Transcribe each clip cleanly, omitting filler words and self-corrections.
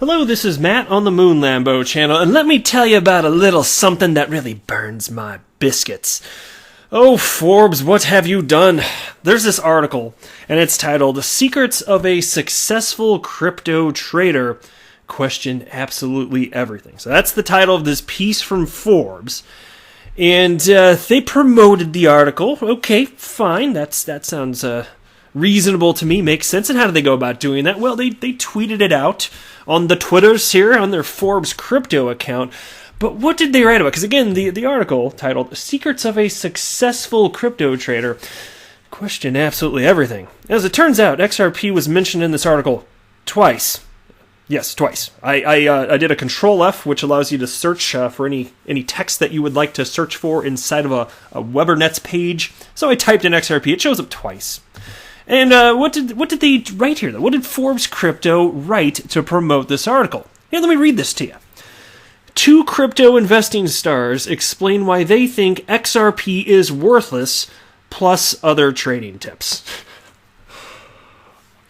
Hello, this is Matt on the Moon Lambo channel, and let me tell you about a little something that really burns my biscuits. Oh, Forbes, what have you done? There's this article, and it's titled, Secrets of a Successful Crypto Trader Question Absolutely Everything. So that's the title of this piece from Forbes. And they promoted the article. Okay, fine, that sounds reasonable to me, makes sense. And how did they go about doing that? Well, they tweeted it out on the Twitters here, on their Forbes crypto account. But what did they write about? Because again, the article titled, Secrets of a Successful Crypto Trader Question Absolutely Everything. As it turns out, XRP was mentioned in this article twice. Yes, twice. I did a Control F, which allows you to search for any text that you would like to search for inside of a WebernetS page. So I typed in XRP. It shows up twice. And what did they write here, though? What did Forbes Crypto write to promote this article? Here, let me read this to you. 2 crypto investing stars explain why they think XRP is worthless, plus other trading tips.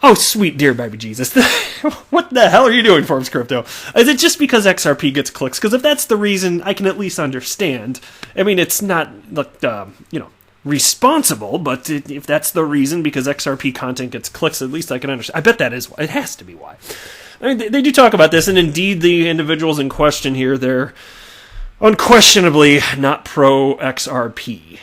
Oh, sweet dear baby Jesus. What the hell are you doing, Forbes Crypto? Is it just because XRP gets clicks? Because if that's the reason, I can at least understand. I mean, it's not, responsible, but if that's the reason, because XRP content gets clicks, at least I can understand. I bet that is why. It has to be why. I mean, they do talk about this, and indeed the individuals in question here, they're unquestionably not pro-XRP.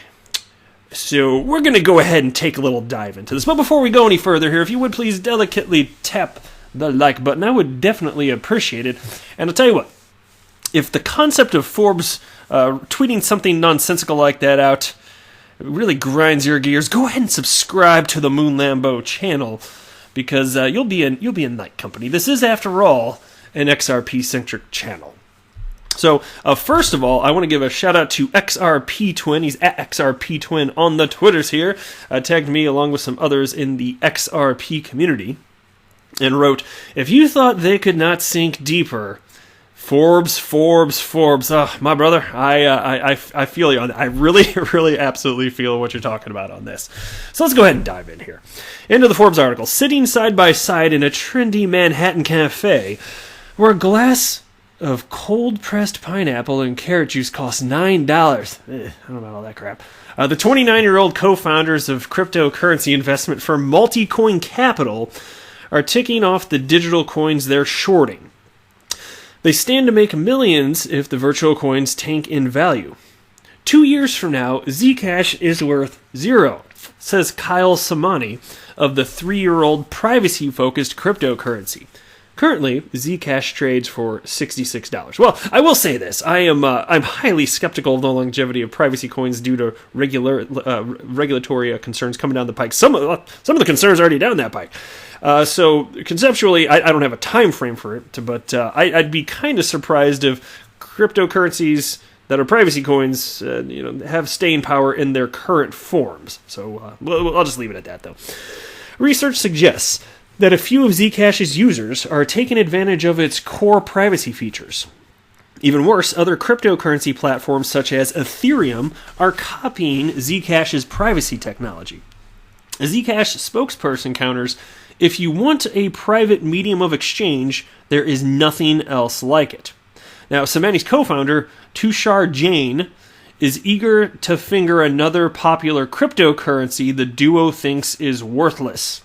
So we're going to go ahead and take a little dive into this. But before we go any further here, if you would please delicately tap the like button, I would definitely appreciate it. And I'll tell you what, if the concept of Forbes tweeting something nonsensical like that out really grinds your gears, go ahead and subscribe to the Moon Lambo channel, because you'll be in night company. This is, after all, an XRP-centric channel. So, first of all, I want to give a shout-out to XRP Twin. He's at XRP Twin on the Twitters here. Tagged me along with some others in the XRP community, and wrote, if you thought they could not sink deeper, Forbes. Oh, my brother, I feel you on that. I really absolutely feel what you're talking about on this. So let's go ahead and dive in here. Into the Forbes article. Sitting side by side in a trendy Manhattan cafe where a glass of cold-pressed pineapple and carrot juice costs $9. I don't know about all that crap. The 29-year-old co-founders of cryptocurrency investment firm Multicoin Capital are ticking off the digital coins they're shorting. They stand to make millions if the virtual coins tank in value. 2 years from now, Zcash is worth 0, says Kyle Samani of the 3-year-old privacy-focused cryptocurrency. Currently, Zcash trades for $66. Well, I will say this: I'm highly skeptical of the longevity of privacy coins due to regulatory concerns coming down the pike. Some of the concerns are already down that pike. So conceptually, I don't have a time frame for it, but I'd be kind of surprised if cryptocurrencies that are privacy coins, have staying power in their current forms. So I'll just leave it at that, though. Research suggests that a few of Zcash's users are taking advantage of its core privacy features. Even worse, other cryptocurrency platforms such as Ethereum are copying Zcash's privacy technology. A Zcash spokesperson counters, if you want a private medium of exchange, there is nothing else like it. Now, Samani's co-founder, Tushar Jain, is eager to finger another popular cryptocurrency the duo thinks is worthless.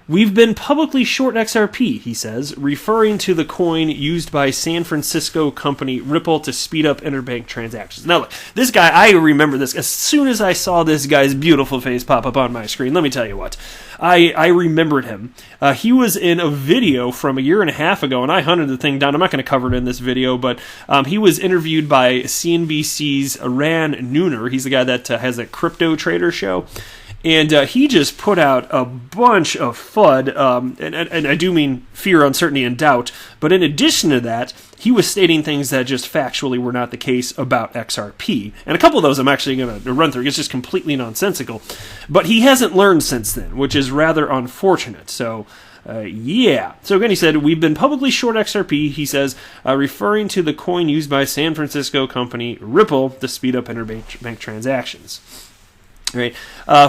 We've been publicly short XRP, he says, referring to the coin used by San Francisco company Ripple to speed up interbank transactions. Now, look, this guy, I remember this. As soon as I saw this guy's beautiful face pop up on my screen, let me tell you what. I remembered him. He was in a video from a year and a half ago, and I hunted the thing down. I'm not going to cover it in this video, but he was interviewed by CNBC's Ran Nooner. He's the guy that has a crypto trader show. And he just put out a bunch of FUD, and I do mean fear, uncertainty, and doubt. But in addition to that, he was stating things that just factually were not the case about XRP. And a couple of those I'm actually going to run through. It's just completely nonsensical. But he hasn't learned since then, which is rather unfortunate. So, yeah. So again, he said, we've been publicly short XRP, he says, referring to the coin used by San Francisco company Ripple to speed up interbank transactions. Right.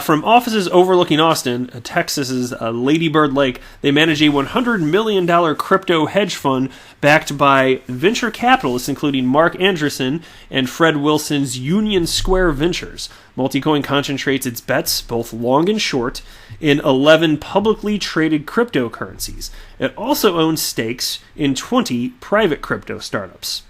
From offices overlooking Austin, Texas's Lady Bird Lake, they manage a $100 million crypto hedge fund backed by venture capitalists, including Mark Andreessen and Fred Wilson's Union Square Ventures. Multicoin concentrates its bets, both long and short, in 11 publicly traded cryptocurrencies. It also owns stakes in 20 private crypto startups.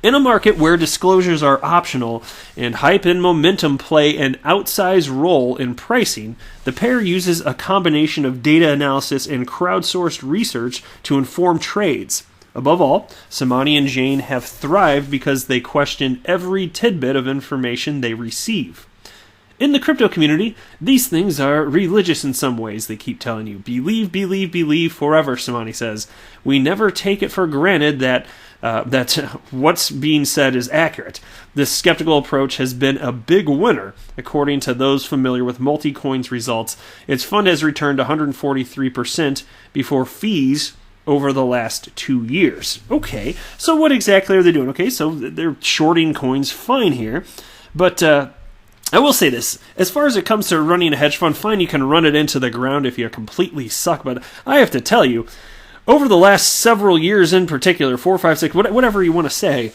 In a market where disclosures are optional and hype and momentum play an outsized role in pricing, the pair uses a combination of data analysis and crowdsourced research to inform trades. Above all, Samani and Jane have thrived because they question every tidbit of information they receive. In the crypto community, these things are religious in some ways, they keep telling you. Believe, believe, believe forever, Samani says. We never take it for granted that what's being said is accurate. This skeptical approach has been a big winner, according to those familiar with Multicoin's results. Its fund has returned 143% before fees over the last 2 years. Okay, so what exactly are they doing? Okay, so they're shorting coins, fine here, but I will say this, as far as it comes to running a hedge fund, fine, you can run it into the ground if you completely suck, but I have to tell you, over the last several years in particular, 4, 5, 6, whatever you want to say,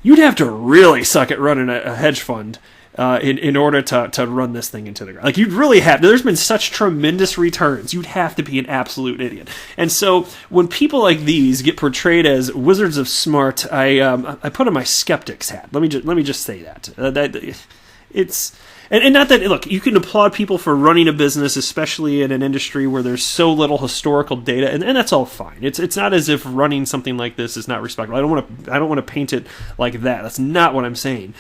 you'd have to really suck at running a hedge fund in order to run this thing into the ground. Like, you'd really have. There's been such tremendous returns. You'd have to be an absolute idiot. And so when people like these get portrayed as wizards of smart, I put on my skeptic's hat. Let me just say that. It's and not that, look, you can applaud people for running a business, especially in an industry where there's so little historical data, and that's all fine. It's not as if running something like this is not respectable. I don't want to paint it like that. That's not what I'm saying.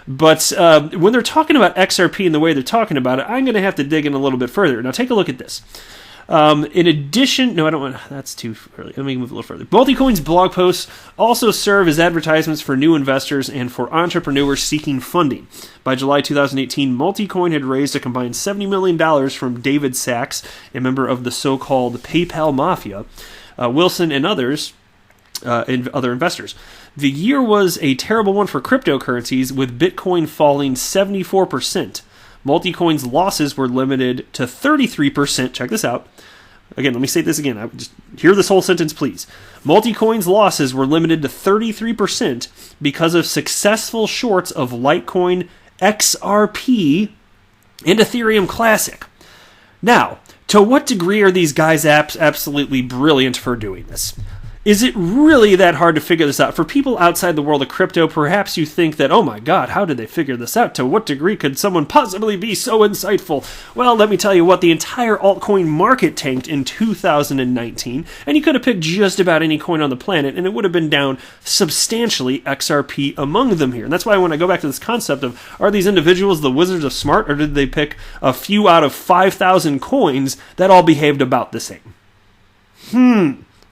But when they're talking about XRP and the way they're talking about it, I'm going to have to dig in a little bit further. Now, take a look at this. In addition, no, I don't want, that's too early. Let me move a little further. Multicoin's blog posts also serve as advertisements for new investors and for entrepreneurs seeking funding. By July 2018, Multicoin had raised a combined $70 million from David Sachs, a member of the so-called PayPal Mafia, Wilson, and others, and other investors. The year was a terrible one for cryptocurrencies, with Bitcoin falling 74%. Multicoin's losses were limited to 33%. Check this out. Again, let me say this again. Just hear this whole sentence, please. Multicoin's losses were limited to 33% because of successful shorts of Litecoin, XRP, and Ethereum Classic. Now, to what degree are these guys absolutely brilliant for doing this? Is it really that hard to figure this out? For people outside the world of crypto, perhaps you think that, oh my God, how did they figure this out? To what degree could someone possibly be so insightful? Well, let me tell you what, the entire altcoin market tanked in 2019, and you could have picked just about any coin on the planet, and it would have been down substantially, XRP among them here. And that's why I want to go back to this concept of, are these individuals the wizards of smart, or did they pick a few out of 5,000 coins that all behaved about the same?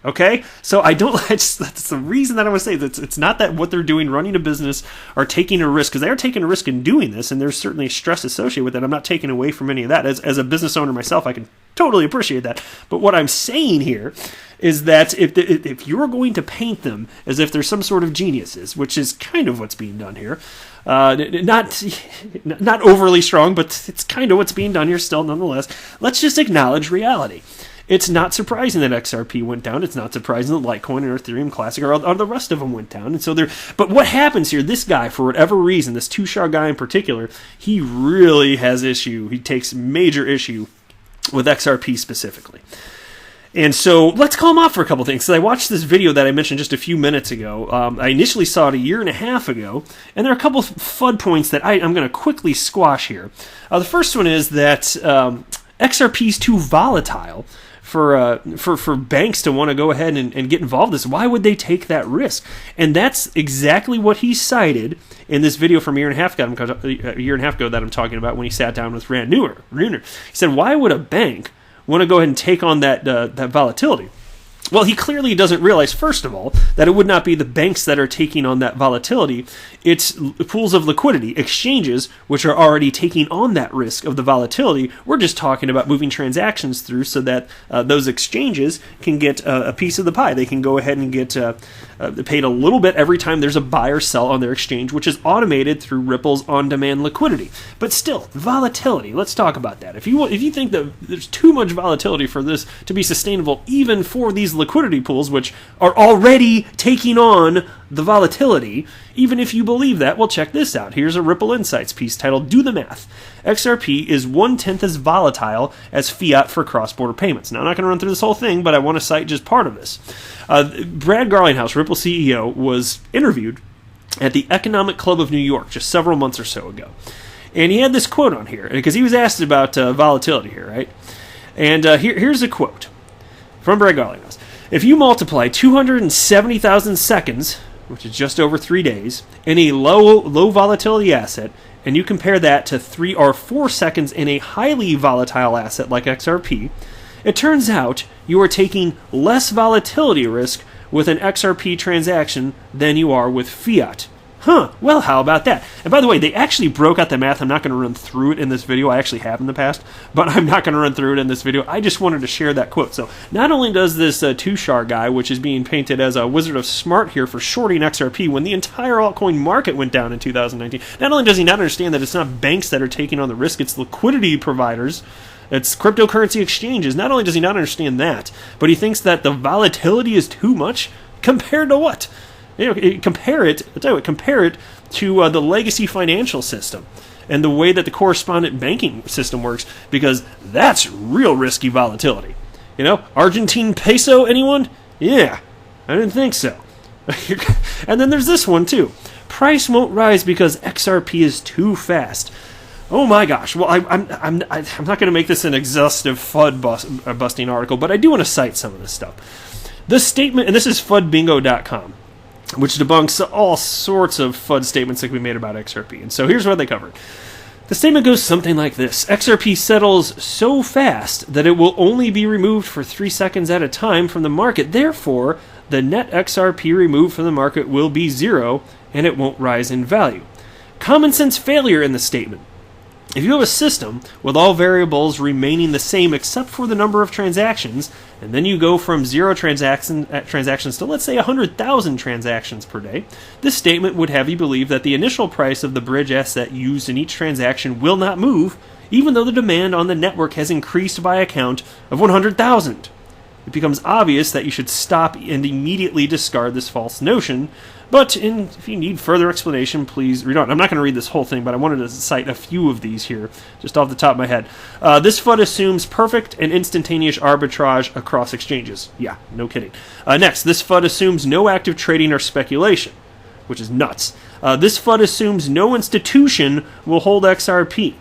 Okay, so that's the reason that I was saying that it's not that what they're doing, running a business, or taking a risk, because they are taking a risk in doing this, and there's certainly stress associated with it. I'm not taking away from any of that. As a business owner myself, I can totally appreciate that. But what I'm saying here is that if you're going to paint them as if they're some sort of geniuses, which is kind of what's being done here, not overly strong, but it's kind of what's being done here still nonetheless, let's just acknowledge reality. It's not surprising that XRP went down. It's not surprising that Litecoin and Ethereum Classic or the rest of them went down. And so but what happens here, this guy, for whatever reason, this Tushar guy in particular, he really has issue. He takes major issue with XRP specifically. And so let's call him off for a couple things. So I watched this video that I mentioned just a few minutes ago. I initially saw it a year and a half ago, and there are a couple of FUD points that I'm going to quickly squash here. The first one is that XRP is too volatile for banks to want to go ahead and get involved in this. Why would they take that risk? And that's exactly what he cited in this video from a year and a half ago that I'm talking about, when he sat down with Rand Neuner. He said, why would a bank want to go ahead and take on that volatility? Well, he clearly doesn't realize, first of all, that it would not be the banks that are taking on that volatility. It's pools of liquidity, exchanges, which are already taking on that risk of the volatility. We're just talking about moving transactions through so that those exchanges can get a piece of the pie. They can go ahead and get paid a little bit every time there's a buy or sell on their exchange, which is automated through Ripple's on-demand liquidity. But still, volatility. Let's talk about that. If you think that there's too much volatility for this to be sustainable, even for these liquidity pools, which are already taking on the volatility, even if you believe that, well, check this out. Here's a Ripple Insights piece titled, "Do the Math. XRP is 1/10 as volatile as fiat for cross-border payments." Now, I'm not going to run through this whole thing, but I want to cite just part of this. Brad Garlinghouse, Ripple CEO, was interviewed at the Economic Club of New York just several months or so ago. And he had this quote on here, because he was asked about volatility here, right? And here's a quote from Brad Garlinghouse. "If you multiply 270,000 seconds, which is just over 3 days, in a low volatility asset, and you compare that to 3 or 4 seconds in a highly volatile asset like XRP, it turns out you are taking less volatility risk with an XRP transaction than you are with fiat." Well, how about that? And by the way, they actually broke out the math. I'm not going to run through it in this video. I actually have in the past, but I'm not going to run through it in this video. I just wanted to share that quote. So not only does this Tushar guy, which is being painted as a wizard of smart here for shorting XRP when the entire altcoin market went down in 2019, not only does he not understand that it's not banks that are taking on the risk, it's liquidity providers, it's cryptocurrency exchanges. Not only does he not understand that, but he thinks that the volatility is too much compared to what? Compare it to the legacy financial system and the way that the correspondent banking system works, because that's real risky volatility. Argentine peso, anyone? Yeah, I didn't think so. And then there's this one too. Price won't rise because XRP is too fast. Oh my gosh. Well, I'm not going to make this an exhaustive FUD busting article, but I do want to cite some of this stuff. This statement, and this is FUDbingo.com, which debunks all sorts of FUD statements that can be made about XRP. And so here's what they covered. The statement goes something like this: XRP settles so fast that it will only be removed for 3 seconds at a time from the market. Therefore, the net XRP removed from the market will be 0, and it won't rise in value. Common sense failure in the statement. If you have a system with all variables remaining the same except for the number of transactions, and then you go from 0 transactions to, let's say, 100,000 transactions per day, this statement would have you believe that the initial price of the bridge asset used in each transaction will not move, even though the demand on the network has increased by a count of 100,000. It becomes obvious that you should stop and immediately discard this false notion. But if you need further explanation, please read on. I'm not going to read this whole thing, but I wanted to cite a few of these here, just off the top of my head. This FUD assumes perfect and instantaneous arbitrage across exchanges. Yeah, no kidding. Next, this FUD assumes no active trading or speculation, which is nuts. This FUD assumes no institution will hold XRP.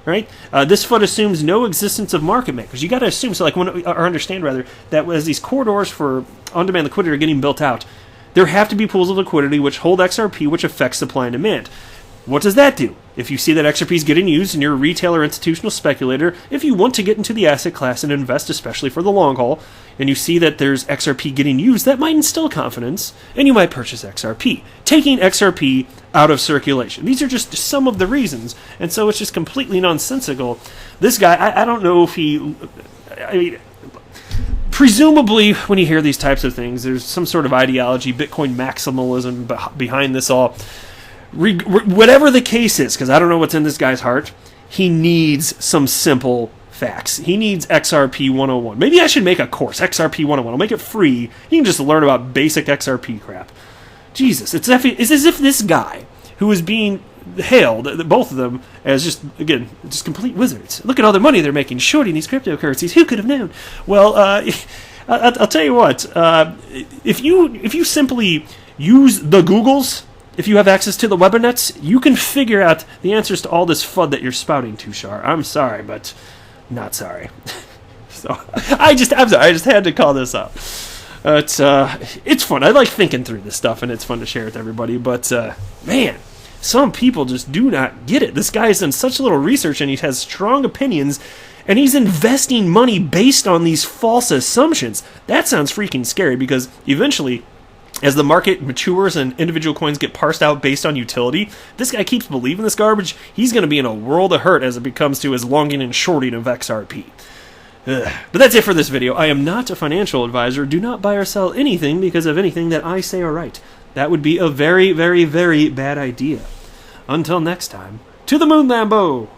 Right? This FUD assumes no existence of market makers. You got to assume, or understand rather, that as these corridors for on-demand liquidity are getting built out, there have to be pools of liquidity which hold XRP, which affects supply and demand. What does that do? If you see that XRP is getting used and you're a retail or institutional speculator, if you want to get into the asset class and invest, especially for the long haul, and you see that there's XRP getting used, that might instill confidence, and you might purchase XRP, taking XRP out of circulation. These are just some of the reasons, and so it's just completely nonsensical. This guy, I don't know if presumably, when you hear these types of things, there's some sort of ideology, Bitcoin maximalism behind this all. Whatever the case is, because I don't know what's in this guy's heart, he needs some simple facts. He needs XRP 101. Maybe I should make a course, XRP 101. I'll make it free. You can just learn about basic XRP crap. Jesus, it's as if this guy, who is being hailed, both of them, as just complete wizards. Look at all the money they're making shorting these cryptocurrencies. Who could have known? Well, I'll tell you what. If you simply use the Googles, if you have access to the webernets, you can figure out the answers to all this FUD that you're spouting, Tushar. I'm sorry, but not sorry. I'm sorry. I just had to call this up. It's fun. I like thinking through this stuff, and it's fun to share with everybody. But man, some people just do not get it. This guy has done such little research, and he has strong opinions, And he's investing money based on these false assumptions. That sounds freaking scary, because eventually, as the market matures and individual coins get parsed out based on utility, this guy keeps believing this garbage, he's going to be in a world of hurt as it comes to his longing and shorting of XRP. Ugh. But that's it for this video. I am not a financial advisor. Do not buy or sell anything because of anything that I say or write. That would be a very, very, very bad idea. Until next time, to the moon, Lambo!